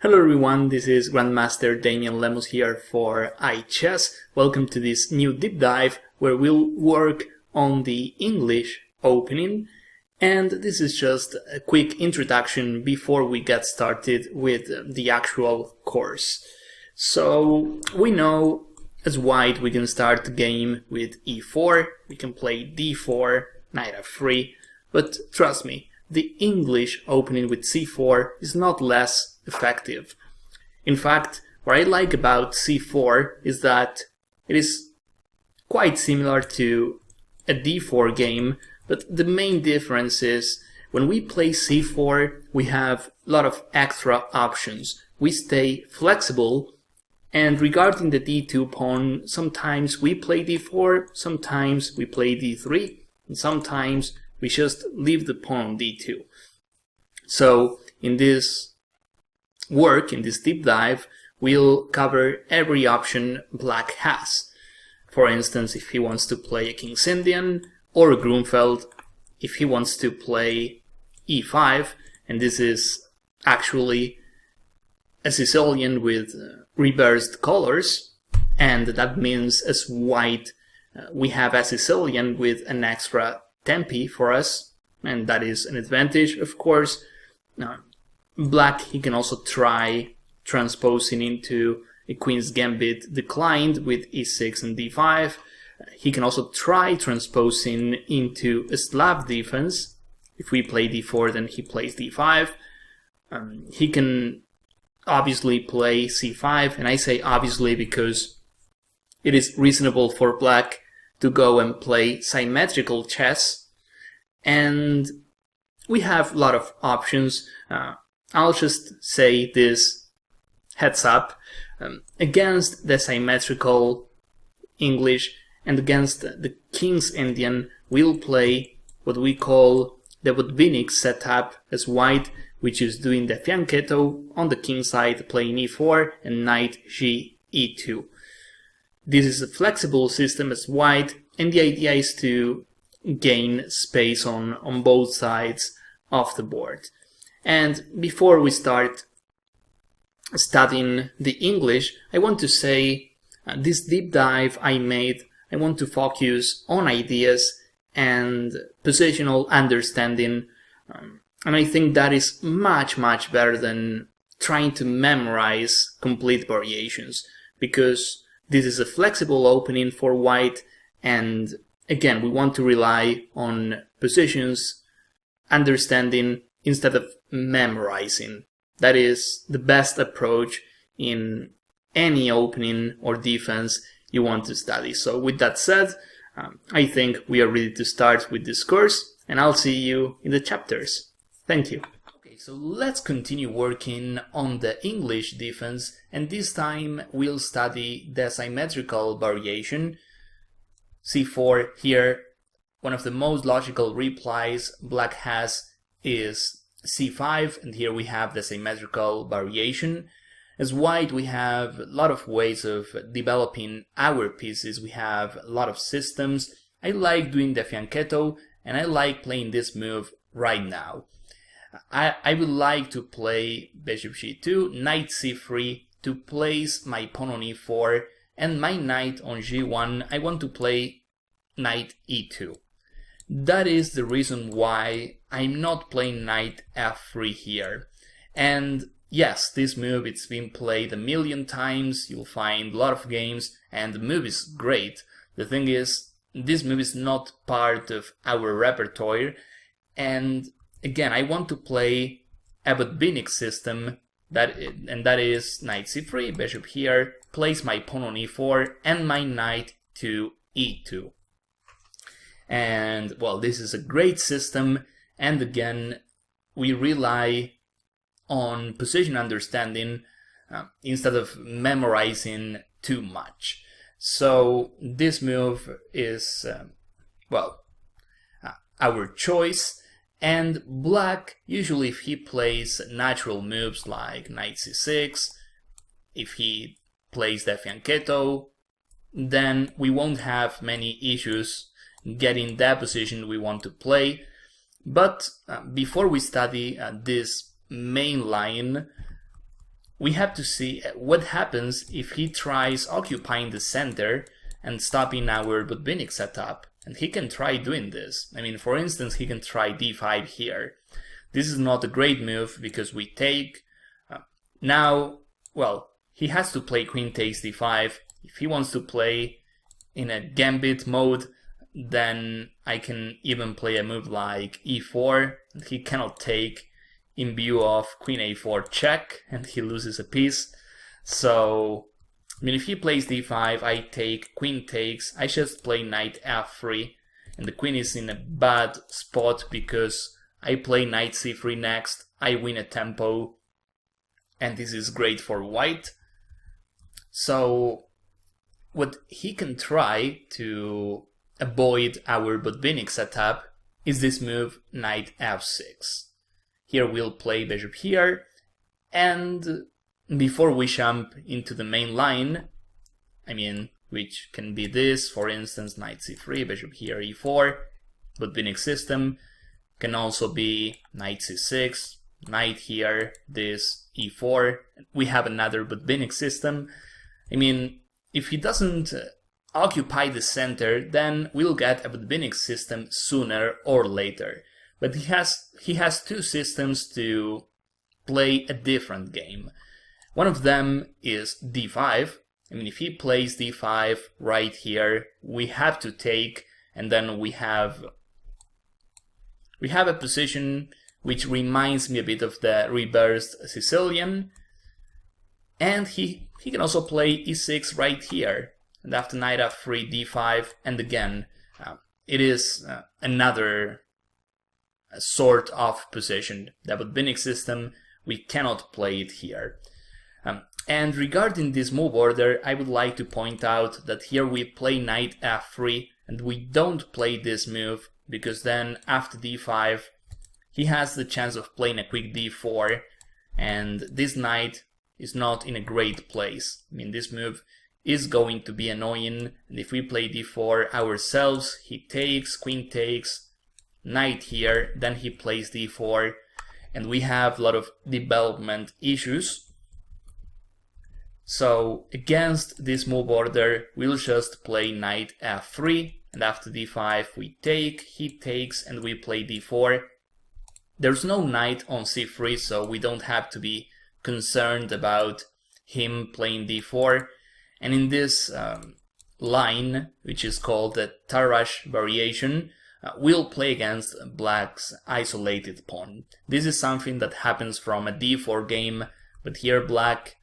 Hello everyone, this is Grandmaster Damian Lemos here for iChess. Welcome to this new deep dive where we'll work on the English opening, and this is just a quick introduction before we get started with the actual course. So we know as white we can start the game with e4, we can play d4, knight f3, but trust me, the English opening with c4 is not less effective. In fact, what I like about c4 is that it is quite similar to a d4 game, but the main difference is when we play c4 we have a lot of extra options. We stay flexible, and regarding the d2 pawn, sometimes we play d4, sometimes we play d3, and sometimes we just leave the pawn on d2. So in this in this deep dive, we'll cover every option black has. For instance, if he wants to play a King's Indian or a Grunfeld, if he wants to play e5, and this is actually a Sicilian with reversed colors, and that means as white we have a Sicilian with an extra tempi for us, and that is an advantage, of course. Black, he can also try transposing into a Queen's Gambit declined with e6 and d5. He can also try transposing into a Slav defense. If we play d4, then he plays d5. He can obviously play c5, and I say obviously because it is reasonable for black to go and play symmetrical chess, and we have a lot of options. I'll just say this heads up, against the symmetrical English and against the King's Indian, we'll play what we call the Wodvynik setup as white, which is doing the fianchetto on the king side, playing e4 and knight g e2. This is a flexible system as white, and the idea is to gain space on both sides of the board. And before we start studying the English, I want to say this deep dive I made, I want to focus on ideas and positional understanding, and I think that is much better than trying to memorize complete variations, because this is a flexible opening for white, and again we want to rely on positions, understanding, instead of memorizing. That is the best approach in any opening or defense you want to study. So with that said, I think we are ready to start with this course, and I'll see you in the chapters. Thank you. Okay, so let's continue working on the English defense, and this time we'll study the symmetrical variation. c4 here, one of the most logical replies black has is c5, and here we have the symmetrical variation. As white we have a lot of ways of developing our pieces, we have a lot of systems. I like doing the fianchetto, and I like playing this move right now. I would like to play bishop g2, knight c3 to place my pawn on e4, and my knight on g1 I want to play knight e2. That is the reason why I'm not playing knight f3 here. And yes, this move, it's been played a million times, you'll find a lot of games, and the move is great. The thing is, this move is not part of our repertoire, and again, I want to play a Wodvynik system, that is knight c3, bishop here, place my pawn on e4, and my knight to e2. And well, this is a great system, and again we rely on position understanding instead of memorizing too much. So this move is our choice, and black usually, if he plays natural moves like knight c6, if he plays the fianchetto, then we won't have many issues getting that position we want to play. But before we study this main line, we have to see what happens if he tries occupying the center and stopping our Botvinnik setup. And he can try doing this. I mean, for instance, he can try d5 here. This is not a great move because we take. Now, well, he has to play queen takes d5. If he wants to play in a gambit mode, then I can even play a move like e4. He cannot take in view of queen a4 check, and he loses a piece. So, I mean, if he plays d5, I take, queen takes, I just play knight f3, and the queen is in a bad spot because I play knight c3 next, I win a tempo, and this is great for white. So, what he can try to avoid our Botvinnik setup is this move knight f6. Here we'll play bishop here, and before we jump into the main line, I mean, which can be this, for instance, knight c3, bishop here, e4, Botvinnik system, can also be knight c6, knight here, this, e4, we have another Botvinnik system. I mean, if he doesn't occupy the center, then we'll get a Botvinnik system sooner or later. But he has two systems to play a different game. One of them is d5. I mean, if he plays d5 right here, we have to take, and then we have a position which reminds me a bit of the reversed Sicilian. And he can also play e6 right here. And after knight f3, d5, and again, it is another sort of position. The Botvinnik system, we cannot play it here. And regarding this move order, I would like to point out that here we play knight f3, and we don't play this move, because then after d5, he has the chance of playing a quick d4, and this knight is not in a great place. I mean, this move is going to be annoying, and if we play d4 ourselves, he takes, queen takes, knight here, then he plays d4, and we have a lot of development issues. So against this move order, we'll just play knight f3, and after d5 we take, he takes, and we play d4. There's no knight on c3, so we don't have to be concerned about him playing d4. And in this line, which is called the Tarrasch variation, we'll play against black's isolated pawn. This is something that happens from a d4 game, but here black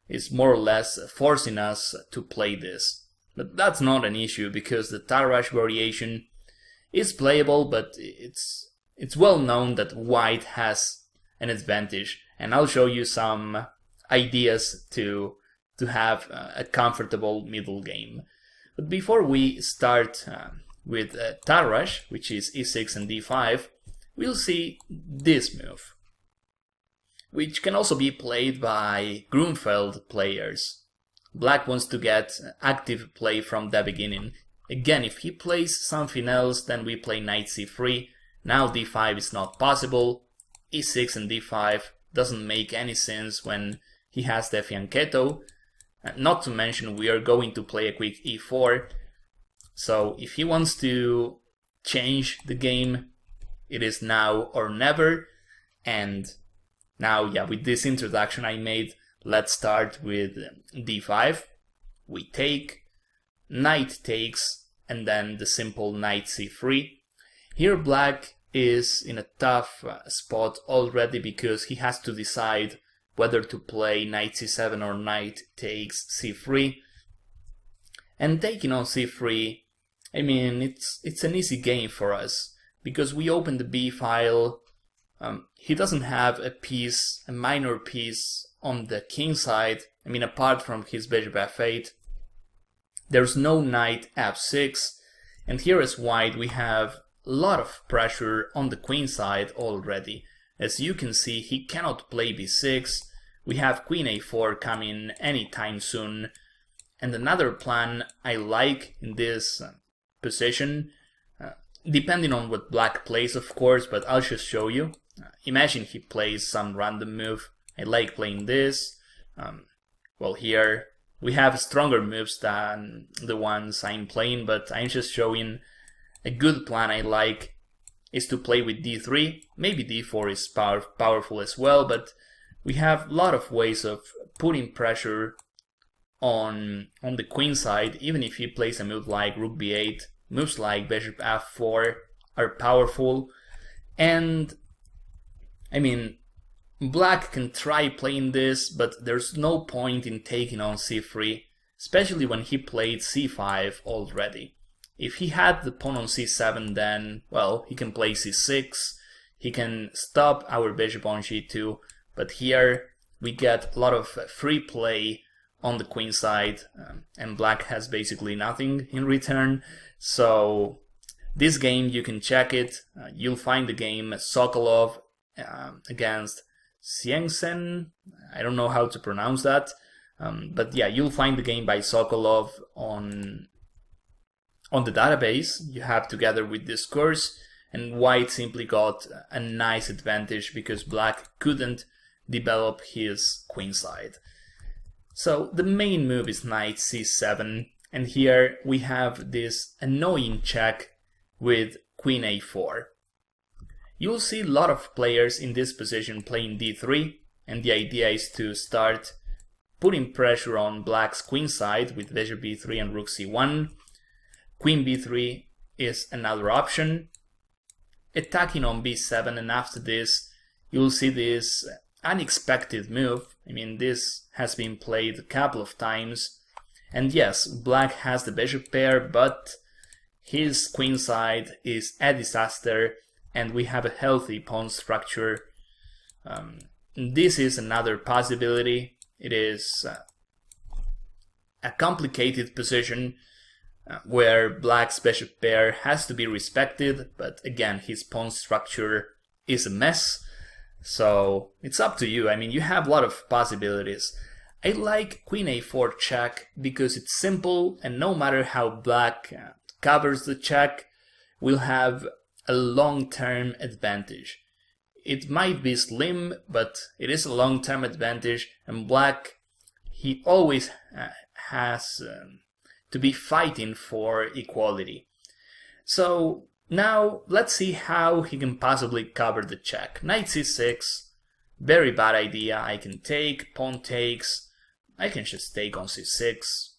is more or less forcing us to play this. But that's not an issue, because the Tarrasch variation is playable, but it's well known that white has an advantage, and I'll show you some ideas to have a comfortable middle game. But before we start with Tarrasch, which is e6 and d5, we'll see this move, which can also be played by Grunfeld players. Black wants to get active play from the beginning. Again, if he plays something else, then we play knight c3. Now d5 is not possible. e6 and d5 doesn't make any sense when he has the fianchetto. Not to mention we are going to play a quick e4. So if he wants to change the game, it is now or never. And now, yeah, with this introduction I made, let's start with d5. We take, knight takes, and then the simple knight c3. Here black is in a tough spot already, because he has to decide whether to play knight c7 or knight takes c3. And taking on c3, I mean, it's an easy game for us, because we open the b file. He doesn't have a piece, a minor piece on the king side. I mean, apart from his bishop f8, there's no knight f6, and here as white we have a lot of pressure on the queen side already. As you can see, he cannot play b6, we have queen a4 coming anytime soon, and another plan I like in this position, depending on what black plays of course, but I'll just show you. Imagine he plays some random move. I like playing this, Well, here we have stronger moves than the ones I'm playing, but I'm just showing a good plan I like is to play with d3. Maybe d4 is powerful as well, but we have a lot of ways of putting pressure on the queen side. Even if he plays a move like rook b8, moves like bishop f4 are powerful. And I mean, black can try playing this, but there's no point in taking on c3, especially when he played c5 already. If he had the pawn on c7, then, well, he can play c6, he can stop our bishop on g2, but here we get a lot of free play on the queen side, and black has basically nothing in return. So this game, you can check it, you'll find the game Sokolov against Siengsen, I don't know how to pronounce that, but yeah, you'll find the game by Sokolov on the database you have together with this course, and white simply got a nice advantage because black couldn't develop his queen side. So the main move is knight c7, and here we have this annoying check with queen a4. You'll see a lot of players in this position playing d3, and the idea is to start putting pressure on black's queen side with bishop b3 and rook c1. Queen b3 is another option. Attacking on b7, and after this you'll see this unexpected move. I mean, this has been played a couple of times, and yes, black has the bishop pair, but his queen side is a disaster and we have a healthy pawn structure. This is another possibility. It is a complicated position where black's bishop pair has to be respected, but again, his pawn structure is a mess. So it's up to you. I mean, you have a lot of possibilities. I like queen a4 check because it's simple, and no matter how black covers the check, we'll have a long-term advantage. It might be slim, but it is a long-term advantage, and black, he always has to be fighting for equality. So now let's see how he can possibly cover the check. Knight c6, very bad idea. I can take, pawn takes, I can just take on c6.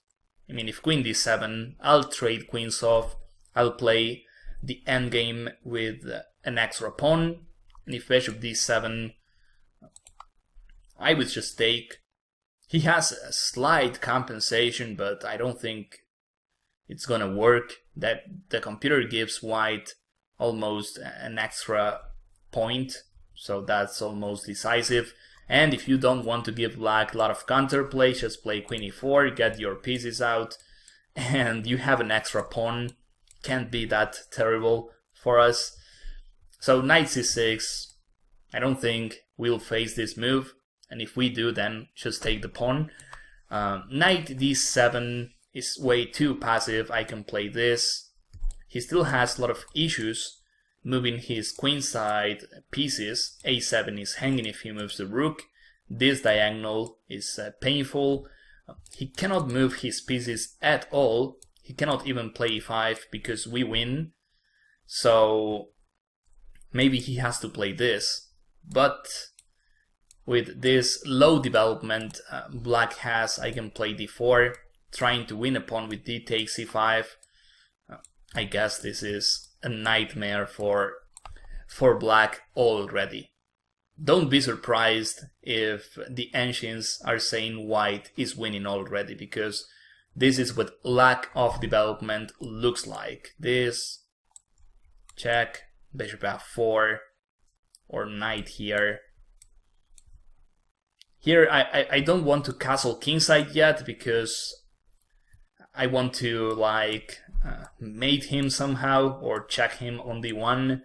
I mean, if queen d7, I'll trade queens off, I'll play the endgame with an extra pawn, and if bishop d7, I would just take. He has a slight compensation, but I don't think it's gonna work. That the computer gives white almost an extra point, so that's almost decisive. And if you don't want to give black a lot of counterplay, just play queen e4, get your pieces out, and you have an extra pawn. Can't be that terrible for us. So knight c6, I don't think we'll face this move, and if we do, then just take the pawn. Knight d7 is way too passive. I can play this. He still has a lot of issues moving his queen side pieces. a7 is hanging if he moves the rook. This diagonal is painful. He cannot move his pieces at all. He cannot even play e5 because we win. So maybe he has to play this. But with this low development black has, I can play d4, trying to win a pawn with d takes c5. I guess this is a nightmare for black already. Don't be surprised if the ancients are saying white is winning already, because this is what lack of development looks like. This check, bishop f4, or knight here. Here I don't want to castle kingside yet because I want to like mate him somehow or check him on d1.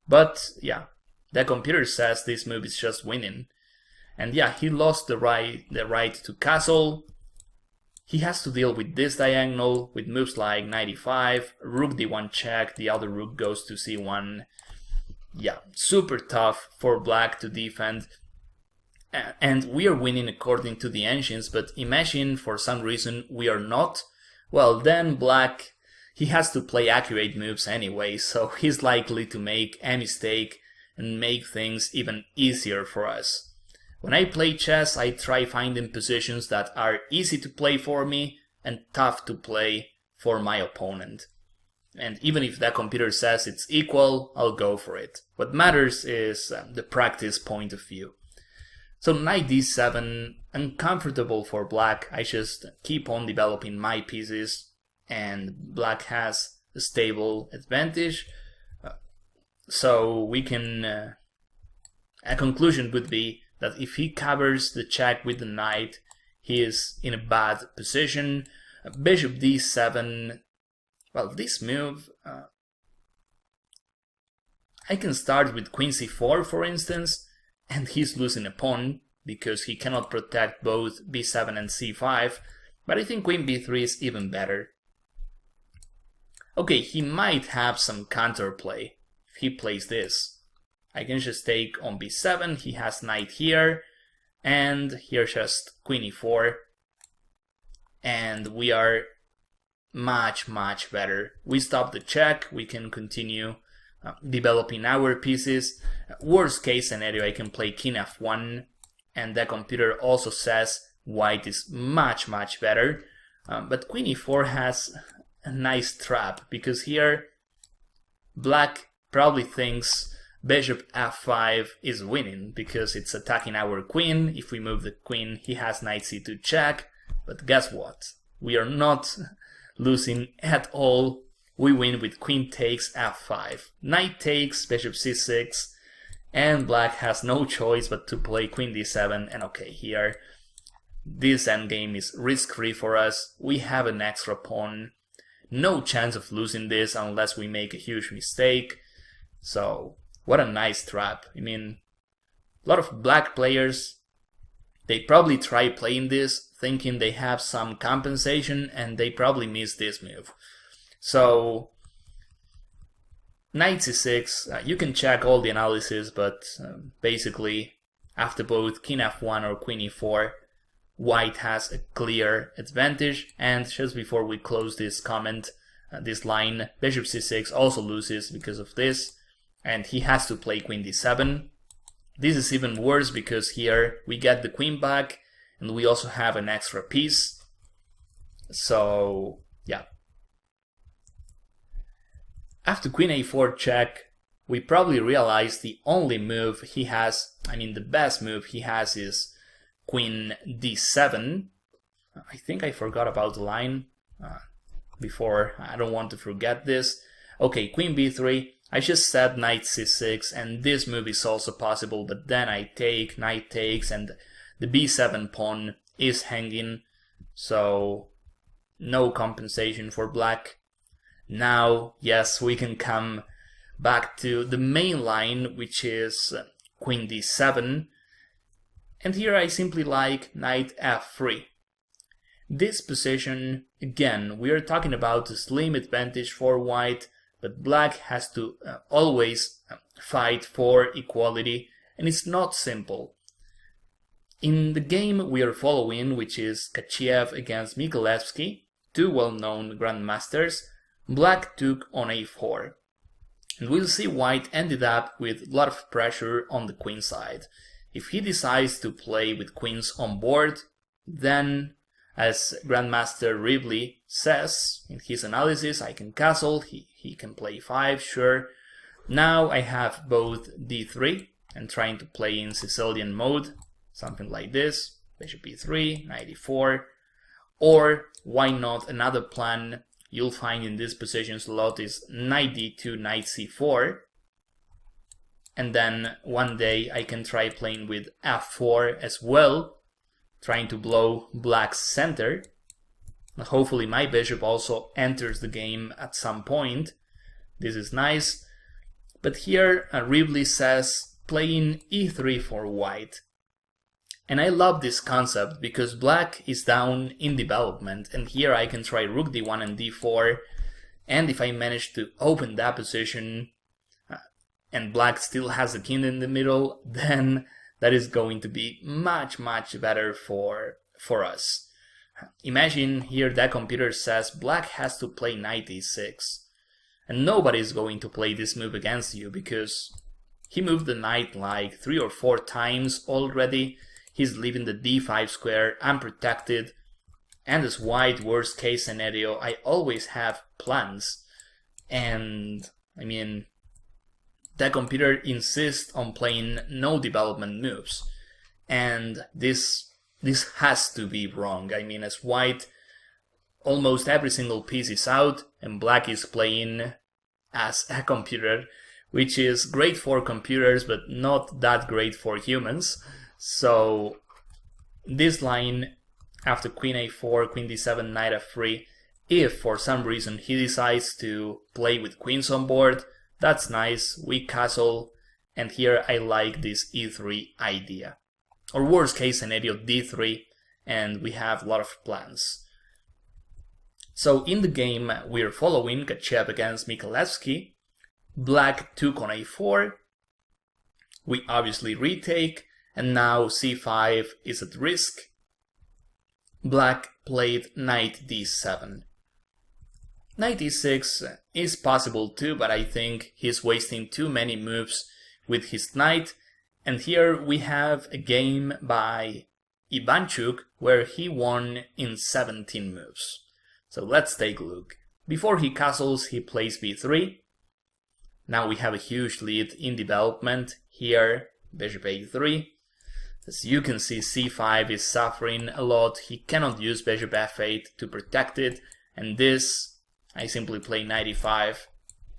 But yeah, the computer says this move is just winning. And yeah, he lost the right to castle. He has to deal with this diagonal with moves like knight e5, rook d1 check, the other rook goes to c1. Yeah, super tough for black to defend. and we are winning according to the ancients, but imagine for some reason we are not. Well, then black, he has to play accurate moves anyway, so he's likely to make a mistake and make things even easier for us. When I play chess, I try finding positions that are easy to play for me and tough to play for my opponent. And even if that computer says it's equal, I'll go for it. What matters is the practice point of view. So knight d7, uncomfortable for black. I just keep on developing my pieces, and black has a stable advantage. So we can, a conclusion would be that if he covers the check with the knight, he is in a bad position. Bishop d7, well, this move, I can start with queen c4 for instance, and he's losing a pawn because he cannot protect both b7 and c5, but I think queen b3 is even better. Okay, he might have some counterplay if he plays this. I can just take on b7, he has knight here, and here just queen e4, and we are much better. We stop the check, we can continue developing our pieces. Worst case scenario, I can play king f1, and the computer also says white is much better. But queen e4 has a nice trap, because here black probably thinks bishop f5 is winning because it's attacking our queen. If we move the queen, he has knight c2 check, but guess what? We are not losing at all. We win with queen takes f5, knight takes, bishop c6, and black has no choice but to play queen d7. And okay, here this endgame is risk-free for us. We have an extra pawn, no chance of losing this unless we make a huge mistake. So what a nice trap. I mean, a lot of black players, they probably try playing this thinking they have some compensation, and they probably miss this move. So knight c6, you can check all the analysis, but basically after both king f1 or queen e4, white has a clear advantage. And just before we close this comment, this line, bishop c6 also loses because of this, and he has to play queen d7. This is even worse because here we get the queen back and we also have an extra piece. So yeah. After queen a4 check, we probably realize the only move he has, I mean the best move he has, is queen d7. I think I forgot about the line before, I don't want to forget this. Okay, queen b3, I just said knight c6, and this move is also possible, but then I take, knight takes, and the b7 pawn is hanging, so no compensation for black. Now, yes, we can come back to the main line, which is queen d7, and here I simply like knight f3. This position, again, we are talking about a slim advantage for white, but black has to always fight for equality, and it's not simple. In the game we are following, which is Kachiev against Michalewski, two well-known grandmasters, black took on a4. And we'll see white ended up with a lot of pressure on the queen side. If he decides to play with queens on board, then, as Grandmaster Rivley says in his analysis, I can castle, he can play 5, sure. Now I have both d3 and trying to play in Sicilian mode, something like this, bishop e3, knight e4, or why not another plan you'll find in this position slot is knight d2, knight c4, and then one day I can try playing with f4 as well, trying to blow black's center. Hopefully my bishop also enters the game at some point. This is nice. But here Rivley says playing e3 for white. And I love this concept because black is down in development, and here I can try rook d1 and d4, and if I manage to open that position and black still has a king in the middle, then that is going to be much better for us. Imagine here that computer says black has to play knight e6, and nobody is going to play this move against you because he moved the knight like 3 or 4 times already. He's leaving the d5 square unprotected, and as white worst case scenario, I always have plans. And I mean, that computer insists on playing no development moves, and this has to be wrong. I mean, as white, almost every single piece is out, and black is playing as a computer, which is great for computers, but not that great for humans. So this line, after queen a4, queen d7, knight f3, if for some reason he decides to play with queens on board, that's nice, we castle, and here I like this e3 idea. Or worst case scenario, d3, and we have a lot of plans. So in the game we're following Kachev against Michalewski. Black took on a4, we obviously retake, and now c5 is at risk. Black played knight d7. Knight e6 is possible too, but I think he's wasting too many moves with his knight. And here we have a game by Ivanchuk where he won in 17 moves. So let's take a look. Before he castles, he plays b3. Now we have a huge lead in development. Here, bishop a3. As you can see, c5 is suffering a lot. He cannot use bishop f8 to protect it. And this, I simply play knight e5,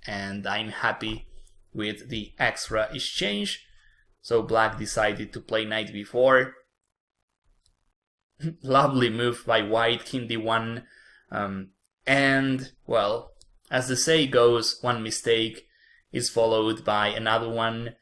and I'm happy with the extra exchange. So black decided to play knight b4. Lovely move by white, king d1. And, well, as the say goes, one mistake is followed by another one.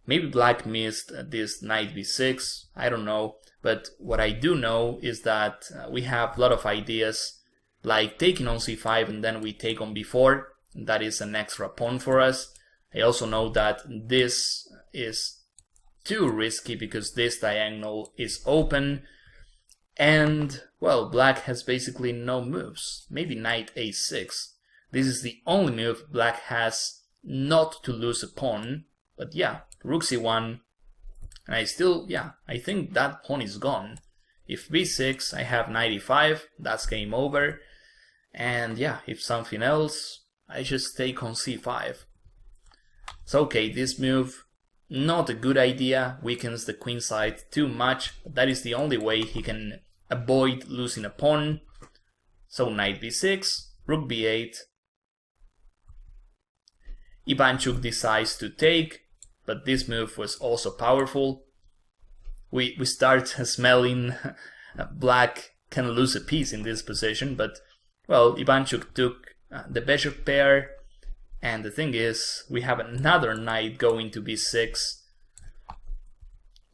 Maybe black missed this knight b6, I don't know. But what I do know is that we have a lot of ideas, like taking on c5 and then we take on b4. That is an extra pawn for us. I also know that this is too risky because this diagonal is open. And, well, black has basically no moves. Maybe knight a6. This is the only move black has not to lose a pawn. But yeah, rook c1. And I think that pawn is gone. If b6, I have knight e5, that's game over. And yeah, if something else, I just take on c5. So okay, this move, not a good idea, weakens the queen side too much. That is the only way he can avoid losing a pawn. So knight b6, rook b8. Ivanchuk decides to take, but this move was also powerful. We start smelling black can lose a piece in this position, but well, Ivanchuk took the bishop pair, and the thing is, we have another knight going to b6.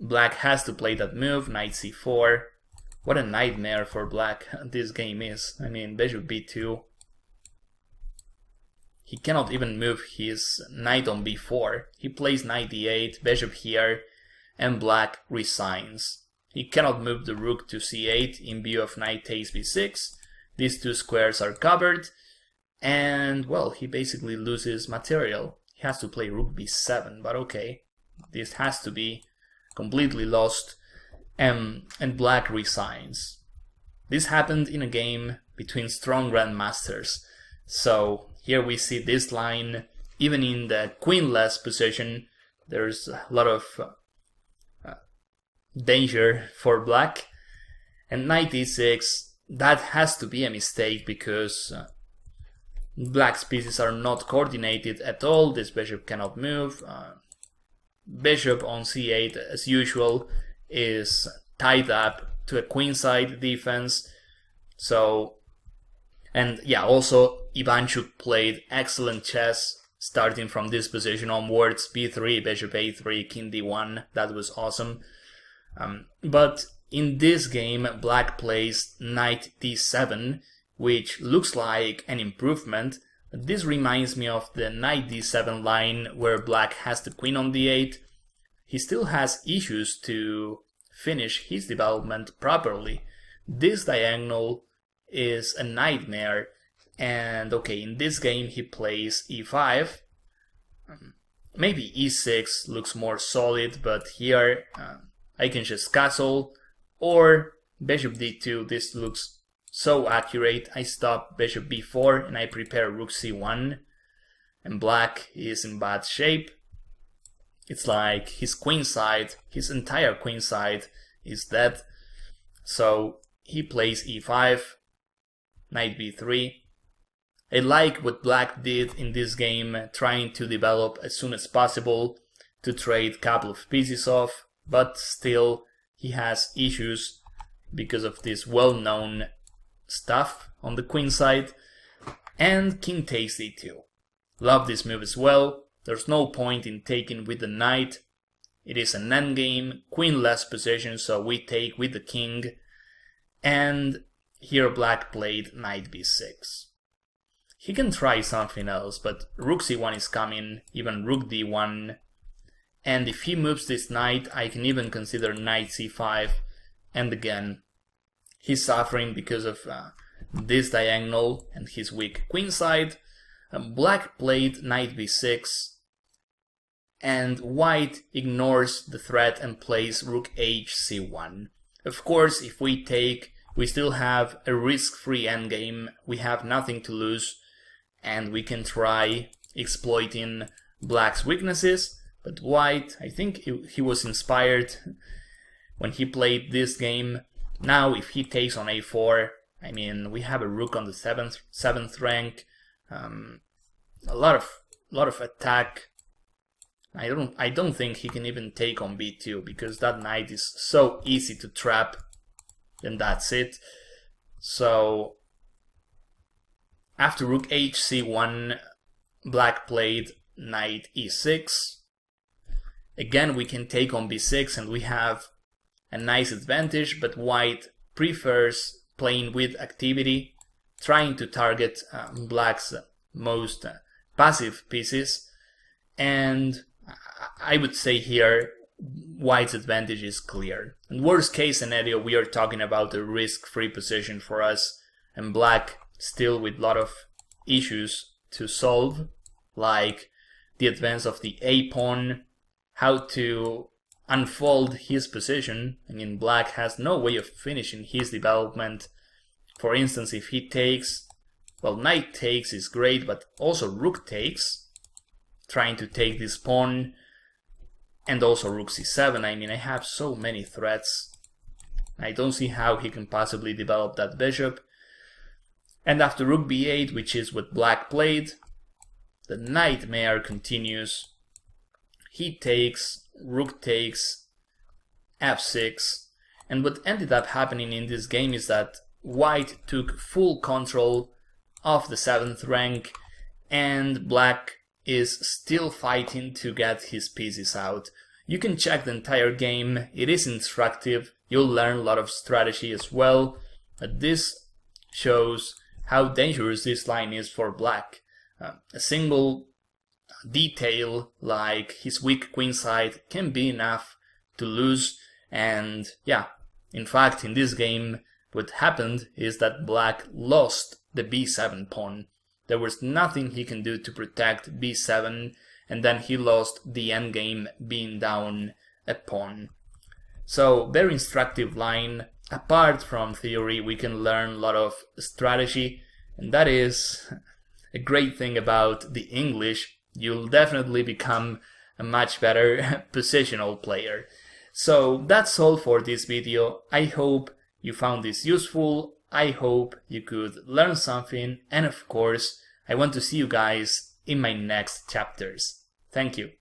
Black has to play that move, knight c4. What a nightmare for black this game is. I mean, bishop b2. He cannot even move his knight on b4. He plays knight d8, bishop here, and black resigns. He cannot move the rook to c8 in view of knight takes b6. These two squares are covered, and well, he basically loses material. He has to play rook b7, but okay, this has to be completely lost, and black resigns. This happened in a game between strong grandmasters. So here we see this line, even in the queenless position, there's a lot of danger for black. And knight e6, that has to be a mistake because black's pieces are not coordinated at all. This bishop cannot move. Bishop on c8, as usual, is tied up to a queenside defense. So, and yeah, also Ivanchuk played excellent chess starting from this position onwards. b3, bishop a3, king d1, that was awesome. But in this game, black plays knight d7, which looks like an improvement. This reminds me of the knight d7 line where black has the queen on d8. he still has issues to finish his development properly. This diagonal is a nightmare, and okay, in this game he plays e5. Maybe e6 looks more solid, but here I can just castle, or bishop d2. This looks so accurate. I stop bishop b4 and I prepare rook c1, and black is in bad shape. It's like his queenside, his entire queenside is dead. So he plays e5, knight b3. I like what black did in this game, trying to develop as soon as possible to trade a couple of pieces off, but still he has issues because of this well-known stuff on the queen side. And king takes d2. Love this move as well. There's no point in taking with the knight. It is an endgame, queen-less position, so we take with the king. And here black played knight b6. He can try something else, but rook c1 is coming, even rook d1. And if he moves this knight, I can even consider knight c5. And again, he's suffering because of this diagonal and his weak queenside. Black played knight b6. And white ignores the threat and plays rook hc1. Of course, if we take, we still have a risk-free endgame. We have nothing to lose. And we can try exploiting black's weaknesses, but white, I think he was inspired when he played this game. Now if he takes on a4, I mean, we have a rook on the seventh rank, a lot of attack. I don't think he can even take on b2 because that knight is so easy to trap. Then that's it. So after rook hc1, black played knight e6. Again, we can take on b6 and we have a nice advantage, but white prefers playing with activity, trying to target black's most passive pieces. And I would say here, white's advantage is clear. In worst case scenario, we are talking about a risk-free position for us, and black still with a lot of issues to solve, like the advance of the a-pawn, how to unfold his position. I mean, black has no way of finishing his development. For instance, if he takes, well, knight takes is great, but also rook takes, trying to take this pawn, and also rook c7. I mean, I have so many threats. I don't see how he can possibly develop that bishop. And after rook b8, which is what black played, the nightmare continues. He takes, rook takes, f6. And what ended up happening in this game is that white took full control of the 7th rank, and black is still fighting to get his pieces out. You can check the entire game, it is instructive, you'll learn a lot of strategy as well, but this shows how dangerous this line is for black. A single detail like his weak queenside can be enough to lose, and yeah, in fact in this game what happened is that black lost the b7 pawn. There was nothing he can do to protect b7, and then he lost the endgame being down a pawn. So very instructive line. Apart from theory, we can learn a lot of strategy, and that is a great thing about the English. You'll definitely become a much better positional player. So that's all for this video. I hope you found this useful. I hope you could learn something, and of course, I want to see you guys in my next chapters. Thank you.